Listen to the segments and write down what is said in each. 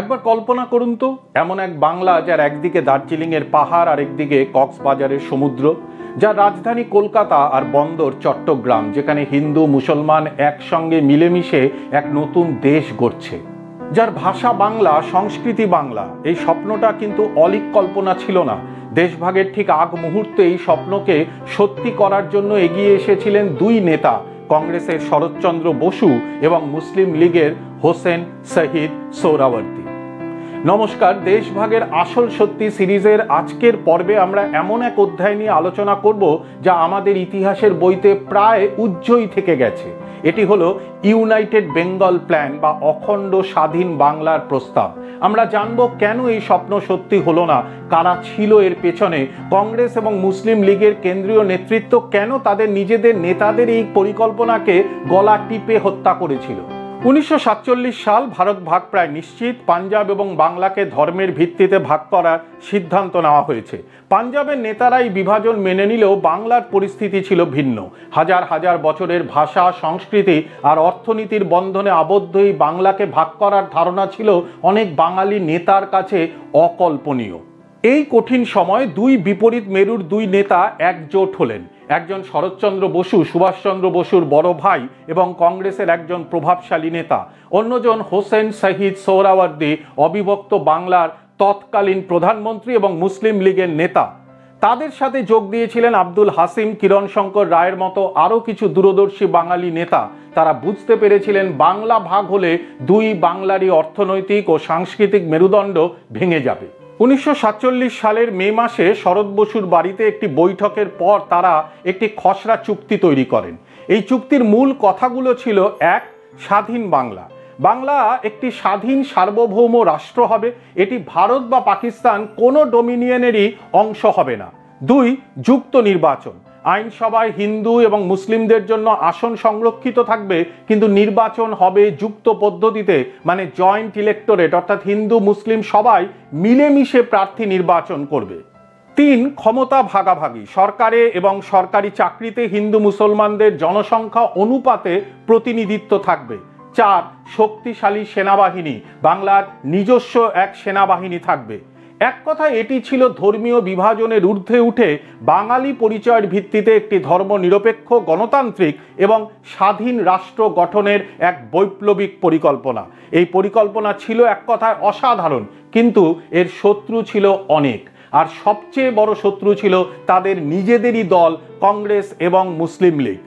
একবার কল্পনা করুন তো, এমন এক বাংলা যার একদিকে দার্জিলিংয়ের পাহাড় আর একদিকে কক্সবাজারের সমুদ্র, যার রাজধানী কলকাতা আর বন্দর চট্টগ্রাম, যেখানে হিন্দু মুসলমান একসঙ্গে মিলেমিশে এক নতুন দেশ গড়ছে, যার ভাষা বাংলা, সংস্কৃতি বাংলা। এই স্বপ্নটা কিন্তু অলীক কল্পনা ছিল না। দেশভাগের ঠিক আগ মুহূর্তে এই স্বপ্নকে সত্যি করার জন্য এগিয়ে এসেছিলেন দুই নেতা, কংগ্রেসের শরৎচন্দ্র বসু এবং মুসলিম লীগের হোসেন শহীদ সোহরাওয়ার্দী। নমস্কার, দেশভাগের আসল সত্যি সিরিজের আজকের পর্বে আমরা এমন এক অধ্যায় নিয়ে আলোচনা করব যা আমাদের ইতিহাসের বইতে প্রায় উজ্জ্বল থেকে গেছে। এটি হলো ইউনাইটেড বেঙ্গল প্ল্যান বা অখণ্ড স্বাধীন বাংলার প্রস্তাব। আমরা জানব কেন এই স্বপ্ন সত্যি হলো না, কারা ছিল এর পেছনে, কংগ্রেস এবং মুসলিম লীগের কেন্দ্রীয় নেতৃত্ব কেন তাদের নিজেদের নেতাদের এই পরিকল্পনাকে গলা টিপে হত্যা করেছিল। 1947 সাল ভারত ভাগ প্রায় নিশ্চিত। পাঞ্জাব এবং বাংলাকে ধর্মের ভিত্তিতে ভাগ করার সিদ্ধান্ত নেওয়া হয়েছে। পাঞ্জাবের নেতারা এই বিভাজন মেনে নিলেও বাংলার পরিস্থিতি ছিল ভিন্ন। হাজার হাজার বছরের ভাষা, সংস্কৃতি আর অর্থনীতির বন্ধনে আবদ্ধ এই বাংলাকে ভাগ করার ধারণা ছিল অনেক বাঙালি নেতার কাছে অকল্পনীয়। এই কঠিন সময় দুই বিপরীত মেরুর দুই নেতা একজোট হলেন। একজন শরৎচন্দ্র বসু, সুভাষচন্দ্র বসুর বড় ভাই এবং কংগ্রেসের একজন প্রভাবশালী নেতা। অন্যজন হোসেন শহীদ সোহরাওয়ার্দী, অবিভক্ত বাংলার তৎকালীন প্রধানমন্ত্রী এবং মুসলিম লীগের নেতা। তাদের সাথে যোগ দিয়েছিলেন আব্দুল হাসিম, কিরণ শঙ্কর রায়ের মতো আরও কিছু দূরদর্শী বাঙালি নেতা। তারা বুঝতে পেরেছিলেন বাংলা ভাগ হলে দুই বাংলারই অর্থনৈতিক ও সাংস্কৃতিক মেরুদণ্ড ভেঙে যাবে। 1947 সালের মে মাসে শরৎ বসুর বাড়িতে একটি বৈঠকের পর তারা একটি খসড়া চুক্তি তৈরি করেন। এই চুক্তির মূল কথাগুলো ছিল: 1. স্বাধীন বাংলা। বাংলা একটি স্বাধীন সার্বভৌম রাষ্ট্র হবে। এটি ভারত বা পাকিস্তান কোনো ডোমিনিয়নেরই অংশ হবে না। 2. যুক্ত নির্বাচন। আইনসভায় হিন্দু এবং মুসলিমদের জন্য আসন সংরক্ষিত থাকবে, কিন্তু নির্বাচন হবে যুক্ত পদ্ধতিতে, মানে জয়েন্ট ইলেক্টোরেট, অর্থাৎ হিন্দু মুসলিম সবাই মিলেমিশে প্রার্থী নির্বাচন করবে। 3. ক্ষমতা ভাগাভাগি। সরকারে এবং সরকারি চাকরিতে হিন্দু মুসলমানদের জনসংখ্যা অনুপাতে প্রতিনিধিত্ব থাকবে। 4. শক্তিশালী সেনাবাহিনী। বাংলার নিজস্ব এক সেনাবাহিনী থাকবে। এক কথা, এটি ছিল ধর্মীয় বিভাজনের ঊর্ধ্বে উঠে বাঙালি পরিচয়ের ভিত্তিতে একটি ধর্মনিরপেক্ষ, গণতান্ত্রিক এবং স্বাধীন রাষ্ট্র গঠনের এক বৈপ্লবিক পরিকল্পনা। এই পরিকল্পনা ছিল এক কথায় অসাধারণ, কিন্তু এর শত্রু ছিল অনেক। আর সবচেয়ে বড় শত্রু ছিল তাদের নিজেদেরই দল, কংগ্রেস এবং মুসলিম লীগ।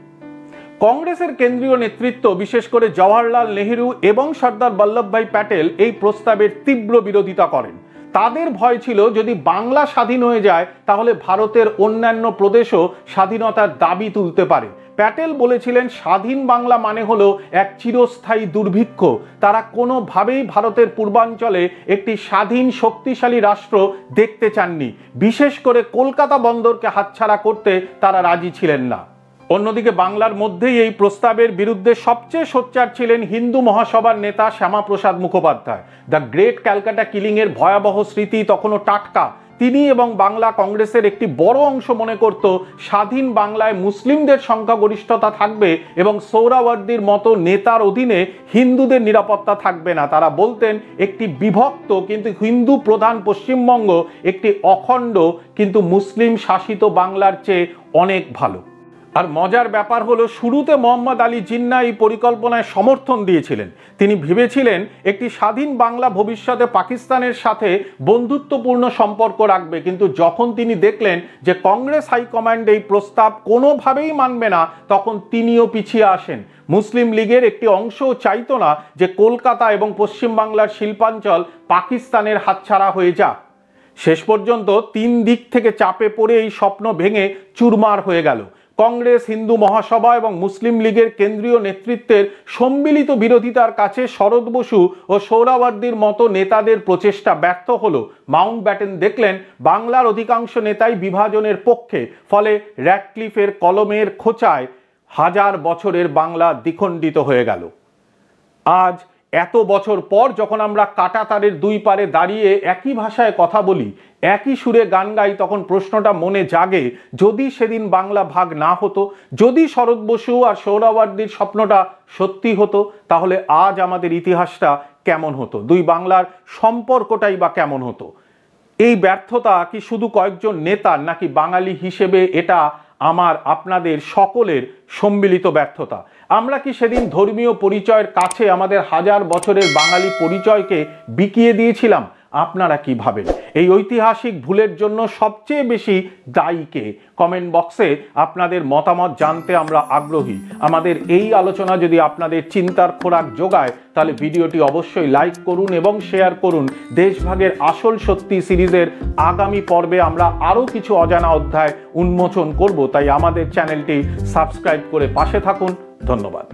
কংগ্রেসের কেন্দ্রীয় নেতৃত্ব, বিশেষ করে জওহরলাল নেহেরু এবং সর্দার বল্লভভাই প্যাটেল, এই প্রস্তাবের তীব্র বিরোধিতা করেন। তাদের ভয় ছিল যদি বাংলা স্বাধীন হয়ে যায় তাহলে ভারতের অন্যান্য প্রদেশও স্বাধীনতার দাবি তুলতে পারে। প্যাটেল বলেছিলেন স্বাধীন বাংলা মানে হলো এক চিরস্থায়ী দুর্ভিক্ষ। তারা কোনোভাবেই ভারতের পূর্বাঞ্চলে একটি স্বাধীন শক্তিশালী রাষ্ট্র দেখতে চাননি। বিশেষ করে কলকাতা বন্দরকে হাতছাড়া করতে তারা রাজি ছিলেন না। অন্যদিকে বাংলার মধ্যেই এই প্রস্তাবের বিরুদ্ধে সবচেয়ে সোচ্চার ছিলেন হিন্দু মহাসভার নেতা শ্যামাপ্রসাদ মুখোপাধ্যায়। দ্য গ্রেট ক্যালকাটা কিলিংয়ের ভয়াবহ স্মৃতি তখনও টাটকা। তিনি এবং বাংলা কংগ্রেসের একটি বড় অংশ মনে করত স্বাধীন বাংলায় মুসলিমদের সংখ্যাগরিষ্ঠতা থাকবে এবং সোহরাওয়ার্দীর মতো নেতার অধীনে হিন্দুদের নিরাপত্তা থাকবে না। তারা বলতেন একটি বিভক্ত কিন্তু হিন্দু প্রধান পশ্চিমবঙ্গ একটি অখণ্ড কিন্তু মুসলিম শাসিত বাংলার চেয়ে অনেক ভালো। আর মজার ব্যাপার হলো, শুরুতে মোহাম্মদ আলী জিন্নাহ এই পরিকল্পনায় সমর্থন দিয়েছিলেন। তিনি ভেবেছিলেন একটি স্বাধীন বাংলা ভবিষ্যতে পাকিস্তানের সাথে বন্ধুত্বপূর্ণ সম্পর্ক রাখবে, কিন্তু যখন তিনি দেখলেন যে কংগ্রেস হাইকমান্ড এই প্রস্তাব কোনোভাবেই মানবে না, তখন তিনিও পিছিয়ে আসেন। মুসলিম লীগের একটি অংশও চাইতো না যে কলকাতা এবং পশ্চিমবাংলার শিল্পাঞ্চল পাকিস্তানের হাতছাড়া হয়ে যাক। শেষ পর্যন্ত 3 দিক থেকে চাপে পড়ে এই স্বপ্ন ভেঙে চুরমার হয়ে গেল। কংগ্রেস, হিন্দু মহাসভা এবং মুসলিম লীগের কেন্দ্রীয় নেতৃত্বের সম্মিলিত বিরোধিতার কাছে শরৎ বসু ও সোহরাওয়ার্দীর মতো নেতাদের প্রচেষ্টা ব্যর্থ হলো। মাউন্টব্যাটেন দেখলেন বাংলার অধিকাংশ নেতাই বিভাজনের পক্ষে, ফলে র্যাডক্লিফের কলমের খোঁচায় হাজার বছরের বাংলা দ্বিখণ্ডিত হয়ে গেল। আজ এত বছর পর যখন আমরা কাঁটাতারের দুই পারে দাঁড়িয়ে একই ভাষায় কথা বলি, একই সুরে গান গাই, তখন প্রশ্নটা মনে জাগে, যদি সেদিন বাংলা ভাগ না হতো, যদি শরৎ বসু আর সোহরাওয়ার্দীর স্বপ্নটা সত্যি হতো, তাহলে আজ আমাদের ইতিহাসটা কেমন হতো, দুই বাংলার সম্পর্কটাই বা কেমন হতো। এই ব্যর্থতা কি শুধু কয়েকজন নেতার, নাকি বাঙালি হিসেবে এটা আমার আপনাদের সকলের সম্মিলিত ব্যর্থতা? আমরা কি সেদিন ধর্মীয় পরিচয়ের কাছে আমাদের হাজার বছরের বাঙালি পরিচয়কে বিকিয়ে দিয়েছিলাম? আপনারা কি ভাবেন? এই ঐতিহাসিক ভুলের জন্য সবচেয়ে বেশি দায়ী কে? কমেন্ট বক্সে আপনাদের মতামত জানতে আমরা আগ্রহী। আমাদের এই আলোচনা যদি আপনাদের চিন্তার খোরাক যোগায়, তাহলে ভিডিওটি অবশ্যই লাইক করুন এবং শেয়ার করুন। দেশভাগের আসল সত্যি সিরিজের আগামী পর্বে আমরা আরও কিছু অজানা অধ্যায় উন্মোচন করব, তাই আমাদের চ্যানেলটি সাবস্ক্রাইব করে পাশে থাকুন। ধন্যবাদ।